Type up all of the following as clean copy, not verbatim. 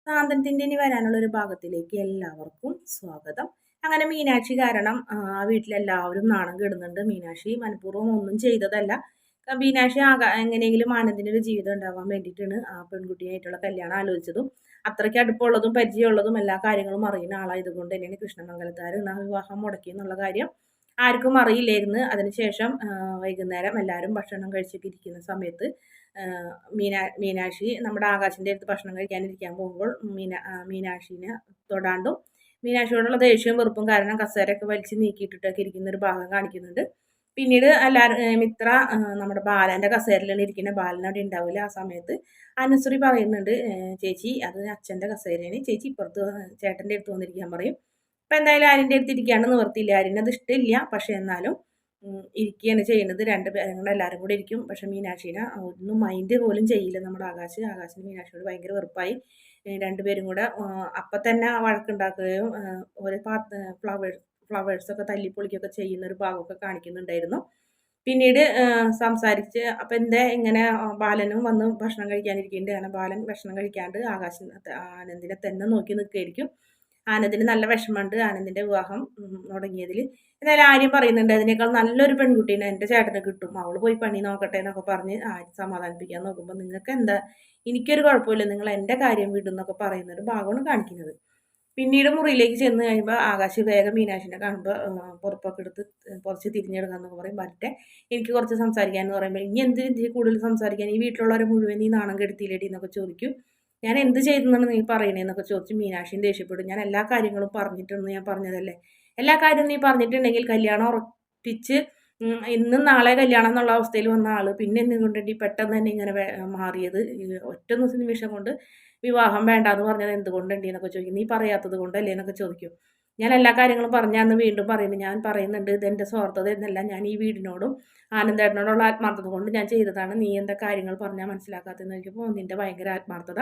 സാന്ത്വനത്തിന്റെ ഇനി വരാനുള്ള ഒരു ഭാഗത്തിലേക്ക് എല്ലാവർക്കും സ്വാഗതം. അങ്ങനെ മീനാക്ഷി കാരണം ആ വീട്ടിലെല്ലാവരും നാണം കെടുന്നുണ്ട്. മീനാക്ഷി മനഃപൂർവ്വം ഒന്നും ചെയ്തതല്ല. മീനാക്ഷി എങ്ങനെയെങ്കിലും ആനന്ദിന് ഒരു ജീവിതം ഉണ്ടാവാൻ വേണ്ടിയിട്ടാണ് ആ പെൺകുട്ടിയായിട്ടുള്ള കല്യാണം ആലോചിച്ചതും അത്രയ്ക്ക് അടുപ്പമുള്ളതും പരിചയമുള്ളതും എല്ലാ കാര്യങ്ങളും അറിയുന്ന ആളായതുകൊണ്ട് തന്നെയാണ് കൃഷ്ണമംഗലത്താർ ആ വിവാഹം മുടക്കി എന്നുള്ള കാര്യം ആർക്കും അറിയില്ലായിരുന്നു. അതിനുശേഷം വൈകുന്നേരം എല്ലാവരും ഭക്ഷണം കഴിച്ചിട്ട് ഇരിക്കുന്ന സമയത്ത് മീനാക്ഷി നമ്മുടെ ആകാശിൻ്റെ അടുത്ത് ഭക്ഷണം കഴിക്കാനിരിക്കാൻ പോകുമ്പോൾ മീനാക്ഷിനെ തൊടാണ്ടും മീനാക്ഷിയോടുള്ള ദേഷ്യവും വെറുപ്പും കാരണം കസേരയൊക്കെ വലിച്ച് നീക്കിയിട്ടിട്ടൊക്കെ ഇരിക്കുന്ന ഒരു ഭാഗം കാണിക്കുന്നുണ്ട്. പിന്നീട് എല്ലാവരും മിത്ര നമ്മുടെ ബാലൻ്റെ കസേരയിലാണ് ഇരിക്കുന്നത്. ബാലൻ അവിടെ ഉണ്ടാവില്ല. ആ സമയത്ത് അനുശ്രീ പറയുന്നുണ്ട്, ചേച്ചി അത് അച്ഛൻ്റെ കസേരയാണ്, ചേച്ചി ഇപ്പുറത്ത് ചേട്ടൻ്റെ അടുത്ത് വന്നിരിക്കാൻ പറയും. അപ്പം എന്തായാലും ആര്യൻ്റെ അടുത്ത് ഇരിക്കാണ്ട് നിവർത്തിയില്ല. ആര്യനത് ഇഷ്ടമില്ല. പക്ഷെ എന്നാലും ഇരിക്കുകയാണ് ചെയ്യുന്നത്. പേരും എല്ലാവരും കൂടെ ഇരിക്കും. പക്ഷെ മീനാക്ഷിനെ ഒന്നും മൈൻഡ് പോലും ചെയ്യില്ല നമ്മുടെ ആകാശിന് മീനാക്ഷിയോട് ഭയങ്കര വെറുപ്പായി. രണ്ടുപേരും കൂടെ അപ്പം തന്നെ വഴക്കുണ്ടാക്കുകയും ഓരോ ഫ്ലവേഴ്സൊക്കെ തല്ലിപ്പൊളിക്കുകയൊക്കെ ചെയ്യുന്ന ഒരു ഭാഗമൊക്കെ കാണിക്കുന്നുണ്ടായിരുന്നു. പിന്നീട് സംസാരിച്ച് അപ്പം ഇങ്ങനെ ബാലനും വന്ന് ഭക്ഷണം കഴിക്കാനിരിക്കുന്നുണ്ട്. കാരണം ബാലൻ ഭക്ഷണം കഴിക്കാണ്ട് ആനന്ദിനെ തന്നെ നോക്കി നിൽക്കുകയായിരിക്കും. ആനന്ദിന് നല്ല വിഷമമുണ്ട് ആനന്ദിൻ്റെ വിവാഹം മുടങ്ങിയതിൽ. എന്തായാലും ആര്യം പറയുന്നുണ്ട്, അതിനേക്കാൾ നല്ലൊരു പെൺകുട്ടീനെ എൻ്റെ ചേട്ടന് കിട്ടും, അവൾ പോയി പണി നോക്കട്ടെ എന്നൊക്കെ പറഞ്ഞ് ആര്യം സമാധാനിപ്പിക്കാൻ നോക്കുമ്പോൾ നിങ്ങൾക്ക് എന്താ, എനിക്കൊരു കുഴപ്പമില്ല, നിങ്ങൾ എൻ്റെ കാര്യം വിടുന്നൊക്കെ പറയുന്നൊരു ഭാഗമാണ് കാണിക്കുന്നത്. പിന്നീട് മുറിയിലേക്ക് ചെന്ന് കഴിയുമ്പോൾ ആകാശ് വേഗം മീനാക്ഷിനെ കാണുമ്പോൾ പുറപ്പൊക്കെ എടുത്ത് കുറച്ച് തിരിഞ്ഞെടുക്കാമെന്നൊക്കെ പറയും. വരട്ടെ, എനിക്ക് കുറച്ച് സംസാരിക്കാമെന്ന് പറയുമ്പോൾ ഇനി എന്തിന് കൂടുതൽ സംസാരിക്കാൻ, ഈ വീട്ടിലുള്ളവരെ മുഴുവൻ നീ നാണം കെടുത്തിയില്ലേടി എന്നൊക്കെ ചോദിക്കും. ഞാൻ എന്ത് ചെയ്തെന്നാണ് നീ പറയണേന്നൊക്കെ ചോദിച്ച് മീനാക്ഷിയും ദേഷ്യപ്പെടും. ഞാൻ എല്ലാ കാര്യങ്ങളും പറഞ്ഞിട്ടുണ്ടെന്ന് ഞാൻ പറഞ്ഞതല്ലേ, എല്ലാ കാര്യവും നീ പറഞ്ഞിട്ടുണ്ടെങ്കിൽ കല്യാണം ഉറപ്പിച്ച് ഇന്നും നാളെ കല്യാണം എന്നുള്ള അവസ്ഥയിൽ വന്ന ആൾ പിന്നെ എന്തുകൊണ്ടി പെട്ടെന്ന് തന്നെ ഇങ്ങനെ മാറിയത്, ഒറ്റ നിമിഷം കൊണ്ട് വിവാഹം വേണ്ടാന്ന് പറഞ്ഞത് എന്തുകൊണ്ടുണ്ട് എന്നൊക്കെ ചോദിക്കും. നീ പറയാത്തത് കൊണ്ടല്ലേ എന്നൊക്കെ ചോദിക്കും. ഞാൻ എല്ലാ കാര്യങ്ങളും പറഞ്ഞാന്ന് വീണ്ടും പറയുന്നു. ഞാൻ പറയുന്നുണ്ട് ഇതെൻ്റെ സ്വാർത്ഥത എന്നല്ല, ഞാൻ ഈ വീടിനോടും ആനന്ദേട്ടനോടുള്ള ആത്മാർത്ഥത കൊണ്ട് ഞാൻ ചെയ്തതാണ്, നീ എന്താ കാര്യങ്ങൾ പറഞ്ഞാൽ മനസ്സിലാക്കാത്തതെന്ന് ചോദിക്കുമ്പോൾ നിൻ്റെ ഭയങ്കര ആത്മാർത്ഥത,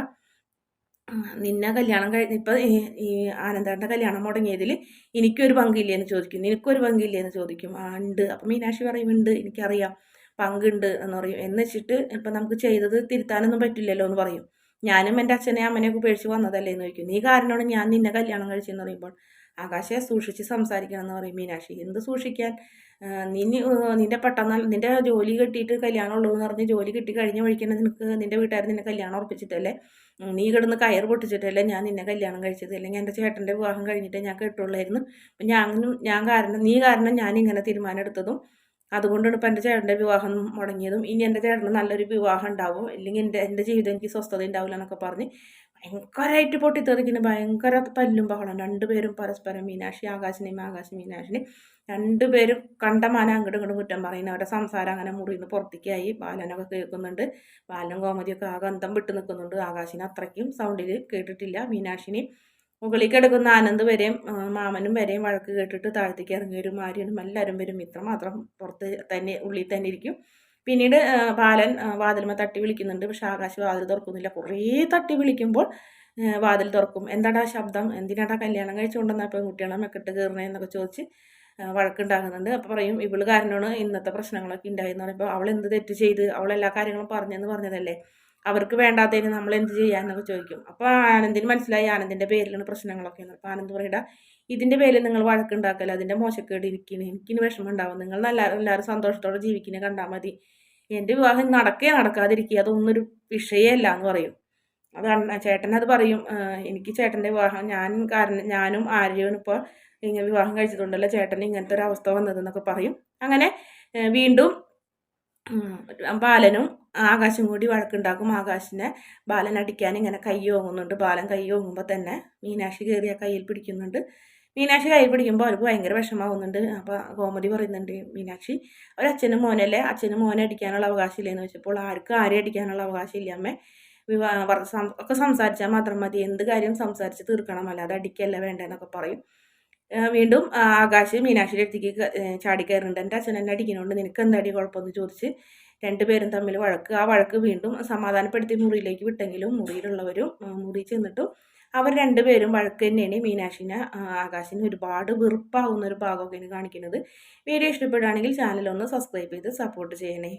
നിന്നെ കല്യാണം കഴിഞ്ഞ ഇപ്പം ഈ ആനന്ദേട്ടൻ്റെ കല്യാണം മുടങ്ങിയതിൽ എനിക്കൊരു പങ്കില്ലേന്ന് ചോദിക്കും. നിനക്കൊരു പങ്കില്ലേന്ന് ചോദിക്കും. ഉണ്ട്. അപ്പം മീനാക്ഷി പറയും ഉണ്ട്, എനിക്കറിയാം പങ്കുണ്ട് എന്ന് പറയും. എന്ന് വെച്ചിട്ട് ഇപ്പം നമുക്ക് ചെയ്തത് തിരുത്താനൊന്നും പറ്റില്ലല്ലോ എന്ന് പറയും. ഞാനും എൻ്റെ അച്ഛനെ അമ്മനെയൊക്കെ ഉപേക്ഷിച്ച് വന്നതല്ലേ എന്ന് ചോദിക്കും. നീ കാരണമാണ് ഞാൻ നിന്നെ കല്യാണം കഴിച്ചെന്ന് പറയുമ്പോൾ ആകാശെ സൂക്ഷിച്ച് സംസാരിക്കണം എന്ന് പറയും മീനാക്ഷി. എന്ത് സൂക്ഷിക്കാൻ, നിന്റെ പെട്ടെന്ന് നിന്റെ ജോലി കിട്ടിയിട്ട് കല്യാണം ഉള്ളൂ എന്ന് പറഞ്ഞ് ജോലി കിട്ടി കഴിഞ്ഞ വഴിക്കന്നെ നിന്റെ വീട്ടുകാർ നിന്നെ കല്യാണം ഉറപ്പിച്ചിട്ടല്ലേ, നീ കിടന്ന് കയർ പൊട്ടിച്ചിട്ടല്ലേ ഞാൻ നിന്നെ കല്യാണം കഴിച്ചത്, അല്ലെങ്കിൽ എൻ്റെ ചേട്ടൻ്റെ വിവാഹം കഴിഞ്ഞിട്ട് ഞാൻ കേട്ടുള്ളായിരുന്നു. അപ്പം നീ കാരണം ഞാൻ ഇങ്ങനെ തീരുമാനം എടുത്തതും അതുകൊണ്ടാണ് ഇപ്പം എൻ്റെ ചേട്ടൻ്റെ വിവാഹം മുടങ്ങിയതും. ഇനി എൻ്റെ ചേട്ടന് നല്ലൊരു വിവാഹം ഉണ്ടാവും, ഇല്ലെങ്കിൽ എൻ്റെ ജീവിതം എനിക്ക് സ്വസ്ഥത ഉണ്ടാവില്ല എന്നൊക്കെ പറഞ്ഞ് ഭയങ്കരമായിട്ട് പൊട്ടിത്തെറിക്കുന്ന ഭയങ്കര തല്ലും ബഹളം. രണ്ടുപേരും പരസ്പരം ആകാശി മീനാക്ഷിനെയും രണ്ടുപേരും കണ്ടമാന അങ്ങോട്ടും ഇങ്ങോട്ടും കുറ്റം പറയുന്ന അവരുടെ സംസാരം അങ്ങനെ മുറിയിൽ നിന്ന് പുറത്തേക്കായി. ബാലനൊക്കെ കേൾക്കുന്നുണ്ട്. ബാലനും കോമതിയൊക്കെ ആ ഗന്ധം വിട്ട് നിൽക്കുന്നുണ്ട്. ആകാശിനെ അത്രയ്ക്കും സൗണ്ടിൽ കേട്ടിട്ടില്ല. മീനാക്ഷിനെയും മുകളിൽ കിടക്കുന്ന ആനന്ദ് വരെയും മാമനും വരെയും വഴക്ക് കേട്ടിട്ട് താഴത്തേക്ക് ഇറങ്ങി വരും. ആര്യനും എല്ലാവരും വരും. മിത്ര മാത്രം പുറത്ത് തന്നെ ഉള്ളിൽ തന്നെ ഇരിക്കും. പിന്നീട് ബാലൻ വാതിലുമ തട്ടി വിളിക്കുന്നുണ്ട്. പക്ഷെ ആകാശ് വാതിൽ തുറക്കുന്നില്ല. കുറേ തട്ടി വിളിക്കുമ്പോൾ വാതിൽ തുറക്കും. എന്താടാ ശബ്ദം, എന്തിനാടാ കല്യാണം കഴിച്ചുകൊണ്ടെന്നാൽ പെൺകുട്ടികളെ മെക്കിട്ട് കയറണേ എന്നൊക്കെ ചോദിച്ച് വഴക്കുണ്ടാകുന്നുണ്ട്. അപ്പോൾ പറയും ഇവള് കാരണമാണ് ഇന്നത്തെ പ്രശ്നങ്ങളൊക്കെ ഉണ്ടായെന്ന് പറയുമ്പോൾ അവൾ എന്ത് തെറ്റ് ചെയ്ത്, അവളെല്ലാ കാര്യങ്ങളും പറഞ്ഞതല്ലേ, അവർക്ക് വേണ്ടാത്തതിന് നമ്മൾ എന്ത് ചെയ്യാന്നൊക്കെ ചോദിക്കും. അപ്പോൾ ആനന്ദിന് മനസ്സിലായി ആനന്ദിൻ്റെ പേരിലാണ് പ്രശ്നങ്ങളൊക്കെ. അപ്പോൾ ആനന്ദ് പറയടാ, ഇതിൻ്റെ പേരിൽ നിങ്ങൾ വഴക്കുണ്ടാക്കല്ല, അതിൻ്റെ മോശക്കേട് എനിക്കിന് വിഷമം ഉണ്ടാവും, നിങ്ങൾ എല്ലാവരും സന്തോഷത്തോടെ ജീവിക്കുന്നത് കണ്ടാൽ മതി, എൻ്റെ വിവാഹം നടക്കാതിരിക്കുക അതൊന്നൊരു വിഷയമല്ല എന്ന് പറയും. അത് ചേട്ടനത് പറയും, എനിക്ക് ചേട്ടൻ്റെ വിവാഹം ഞാനും ആര്യനും ഇപ്പോൾ ഇങ്ങനെ വിവാഹം കഴിച്ചിട്ടുണ്ടല്ലോ ചേട്ടന് ഇങ്ങനത്തെ ഒരു അവസ്ഥ വന്നതെന്നൊക്കെ പറയും. അങ്ങനെ വീണ്ടും ബാലനും ആകാശം കൂടി വഴക്കുണ്ടാക്കും. ആകാശിനെ ബാലൻ അടിക്കാൻ ഇങ്ങനെ കൈ ഓങ്ങുന്നുണ്ട്. ബാലൻ കൈ ഓങ്ങുമ്പോൾ തന്നെ മീനാക്ഷി കയറി ആ കയ്യിൽ പിടിക്കുന്നുണ്ട്. മീനാക്ഷി കൈ പിടിക്കുമ്പോൾ അവർക്ക് ഭയങ്കര വിഷമാവുന്നുണ്ട്. അപ്പോൾ കോമഡി പറയുന്നുണ്ട് മീനാക്ഷി, ഒരച്ഛനും മോനല്ലേ, അച്ഛനും മോനെ അടിക്കാനുള്ള അവകാശമില്ലെന്ന് വെച്ചപ്പോൾ ആർക്കും ആരെ അടിക്കാനുള്ള അവകാശമില്ല അമ്മേ, ഒക്കെ സംസാരിച്ചാൽ മാത്രം മതി, എന്ത് കാര്യം സംസാരിച്ച് തീർക്കണം, അല്ലാതെ അടിക്കല്ല വേണ്ടെന്നൊക്കെ പറയും. വീണ്ടും ആകാശ് മീനാക്ഷിയുടെ അടുത്തേക്ക് ചാടിക്കയറുന്നുണ്ട്. എൻ്റെ അച്ഛൻ എന്നെ അടിക്കുന്നുണ്ട്, നിനക്ക് എന്താ അടി കുഴപ്പമെന്ന് ചോദിച്ച് രണ്ടുപേരും തമ്മിൽ വഴക്ക്. ആ വഴക്ക് വീണ്ടും സമാധാനപ്പെടുത്തി മുറിയിലേക്ക് വിട്ടെങ്കിലും മുറിയിലുള്ളവരും മുറി ചെന്നിട്ടും അവർ രണ്ടുപേരും വഴക്ക് തന്നെയാണ്. മീനാക്ഷിനെ ആകാശിന് ഒരുപാട് വെറുപ്പാകുന്ന ഒരു ഭാഗമൊക്കെയാണ് കാണിക്കുന്നത്. വീഡിയോ ഇഷ്ടപ്പെടുകയാണെങ്കിൽ ചാനലൊന്ന് സബ്സ്ക്രൈബ് ചെയ്ത് സപ്പോർട്ട് ചെയ്യണേ.